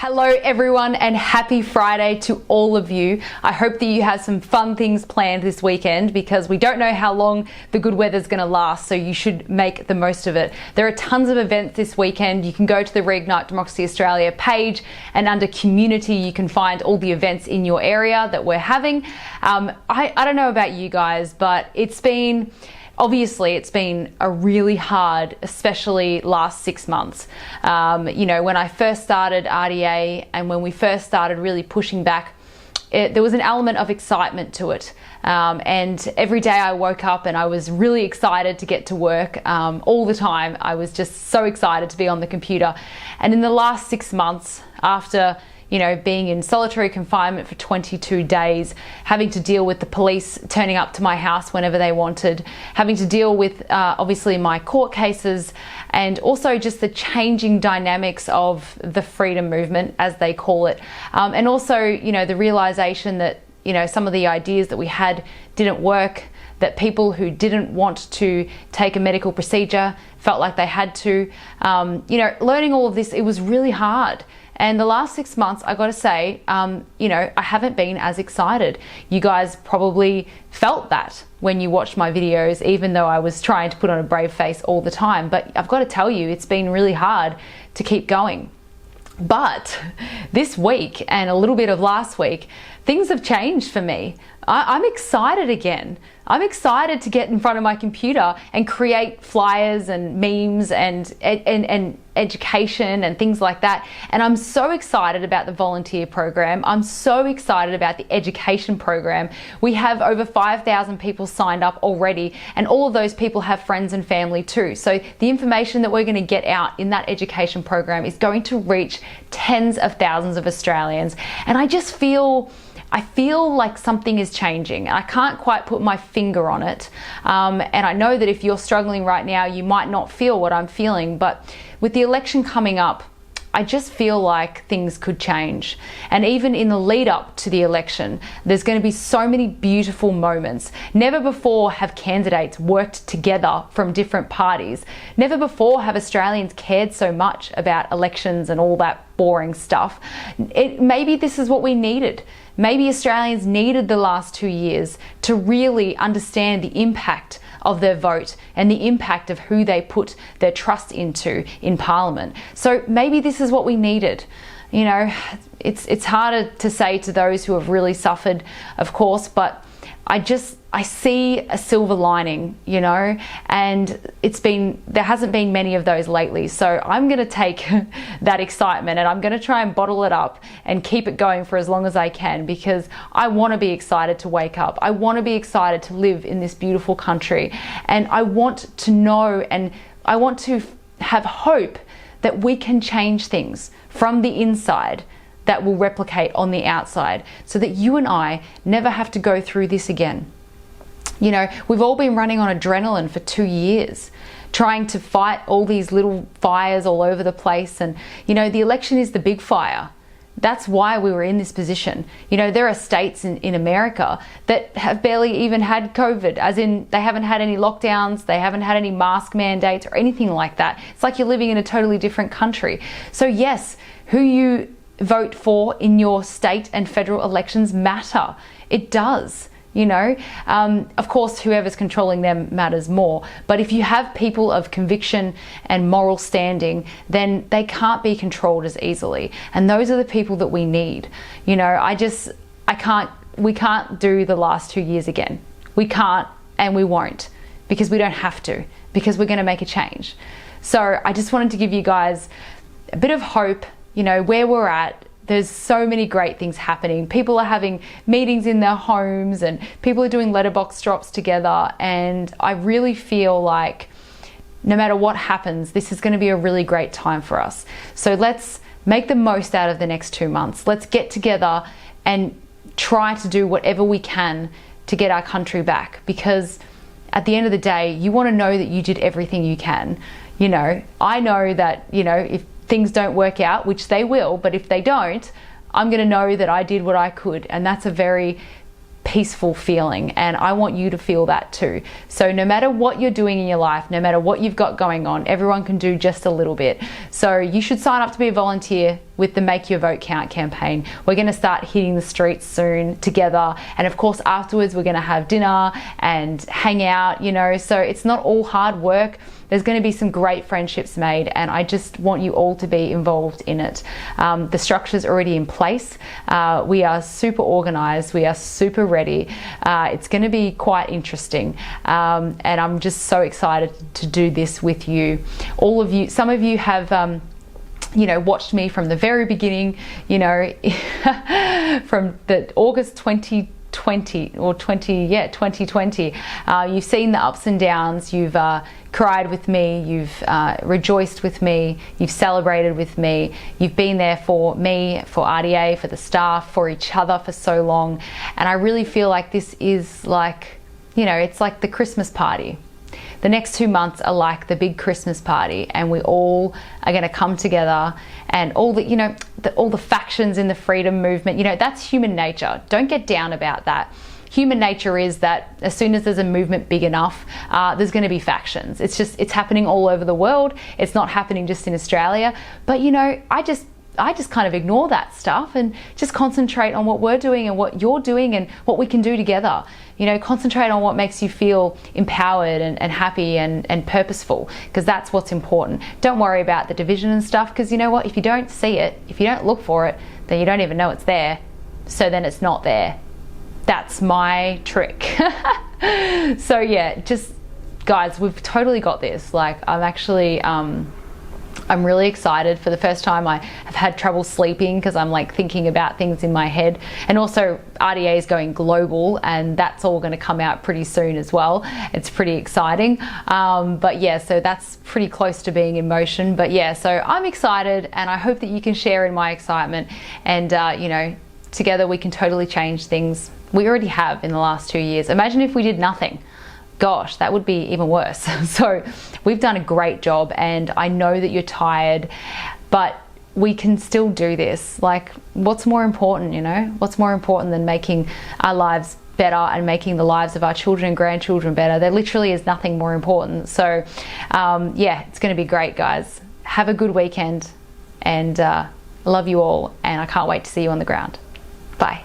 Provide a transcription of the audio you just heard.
Hello everyone and happy Friday to all of you. I hope that you have some fun things planned this weekend because we don't know how long the good weather's going to last, so you should make the most of it. There are tons of events this weekend. You can go to the Reignite Democracy Australia page and under community you can find all the events in your area that we're having. I don't know about you guys, but obviously, it's been a really hard, especially last 6 months. When I first started RDA and when we first started really pushing back, there was an element of excitement to it. And every day I woke up and I was really excited to get to work all the time. I was just so excited to be on the computer. And in the last 6 months, after being in solitary confinement for 22 days, having to deal with the police turning up to my house whenever they wanted, having to deal with obviously my court cases, and also just the changing dynamics of the freedom movement, as they call it. And also, the realization that, some of the ideas that we had didn't work, that people who didn't want to take a medical procedure felt like they had to. Learning all of this, it was really hard. And the last 6 months, I gotta say, I haven't been as excited. You guys probably felt that when you watched my videos, even though I was trying to put on a brave face all the time. But I've got to tell you, it's been really hard to keep going. But this week and a little bit of last week, things have changed for me. I'm excited again. I'm excited to get in front of my computer and create flyers and memes and education and things like that. And I'm so excited about the volunteer program. I'm so excited about the education program. We have over 5,000 people signed up already, and all of those people have friends and family too. So the information that we're going to get out in that education program is going to reach tens of thousands of Australians. And I feel like something is changing. I can't quite put my finger on it. And I know that if you're struggling right now, you might not feel what I'm feeling. But with the election coming up, I just feel like things could change. And even in the lead up to the election, there's going to be so many beautiful moments. Never before have candidates worked together from different parties. Never before have Australians cared so much about elections and all that boring stuff. Maybe this is what we needed. Maybe Australians needed the last 2 years to really understand the impact of their vote and the impact of who they put their trust into in Parliament. So maybe this is what we needed. It's harder to say to those who have really suffered, of course, but I see a silver lining, and there hasn't been many of those lately. So I'm going to take that excitement and I'm going to try and bottle it up and keep it going for as long as I can, because I want to be excited to wake up. I want to be excited to live in this beautiful country, and I want to know and I want to have hope that we can change things from the inside that will replicate on the outside, so that you and I never have to go through this again. We've all been running on adrenaline for 2 years, trying to fight all these little fires all over the place. And, the election is the big fire. That's why we were in this position. There are states in America that have barely even had COVID, as in they haven't had any lockdowns, they haven't had any mask mandates or anything like that. It's like you're living in a totally different country. So yes, who you vote for in your state and federal elections matter. It does. Of course, whoever's controlling them matters more. But if you have people of conviction and moral standing, then they can't be controlled as easily. And those are the people that we need. We can't do the last 2 years again. We can't, and we won't, because we don't have to, because we're going to make a change. So I just wanted to give you guys a bit of hope, where we're at. There's so many great things happening. People are having meetings in their homes and people are doing letterbox drops together. And I really feel like no matter what happens, this is going to be a really great time for us. So let's make the most out of the next 2 months. Let's get together and try to do whatever we can to get our country back. Because at the end of the day, you want to know that you did everything you can. I know that, if things don't work out, which they will, but if they don't, I'm going to know that I did what I could. And that's a very peaceful feeling, and I want you to feel that too. So no matter what you're doing in your life, no matter what you've got going on, everyone can do just a little bit. So you should sign up to be a volunteer with the Make Your Vote Count campaign. We're going to start hitting the streets soon together, and of course afterwards we're going to have dinner and hang out, you know, so it's not all hard work. There's going to be some great friendships made, and I just want you all to be involved in it. The structure's already in place. We are super organized. We are super ready. It's going to be quite interesting, and I'm just so excited to do this with you. All of you, some of you have you know, watched me from the very beginning, you know, from the August 2020 or 2020. You've seen the ups and downs. You've cried with me. You've rejoiced with me. You've celebrated with me. You've been there for me, for RDA, for the staff, for each other for so long. And I really feel like this is like, you know, it's like the Christmas party. The next 2 months are like the big Christmas party, and we all are going to come together, and all the, you know, all the factions in the freedom movement, you know, that's human nature. Don't get down about that. Human nature is that as soon as there's a movement big enough, there's going to be factions. It's happening all over the world. It's not happening just in Australia. But, you know, I just kind of ignore that stuff and just concentrate on what we're doing and what you're doing and what we can do together. You know, concentrate on what makes you feel empowered and happy and purposeful, because that's what's important. Don't worry about the division and stuff, because you know what? If you don't see it, if you don't look for it, then you don't even know it's there. So then it's not there. That's my trick. So yeah, just guys, we've totally got this. Like, I'm actually, I'm really excited. For the first time I have had trouble sleeping because I'm like thinking about things in my head. And also RDA is going global, and that's all going to come out pretty soon as well. It's pretty exciting. But yeah, so that's pretty close to being in motion. But yeah, so I'm excited, and I hope that you can share in my excitement, and you know, together we can totally change things. We already have in the last 2 years. Imagine if we did nothing. Gosh, that would be even worse. So we've done a great job, and I know that you're tired, but we can still do this. Like, what's more important, you know? What's more important than making our lives better and making the lives of our children and grandchildren better? There literally is nothing more important. So yeah, it's going to be great, guys. Have a good weekend, and love you all, and I can't wait to see you on the ground. Bye.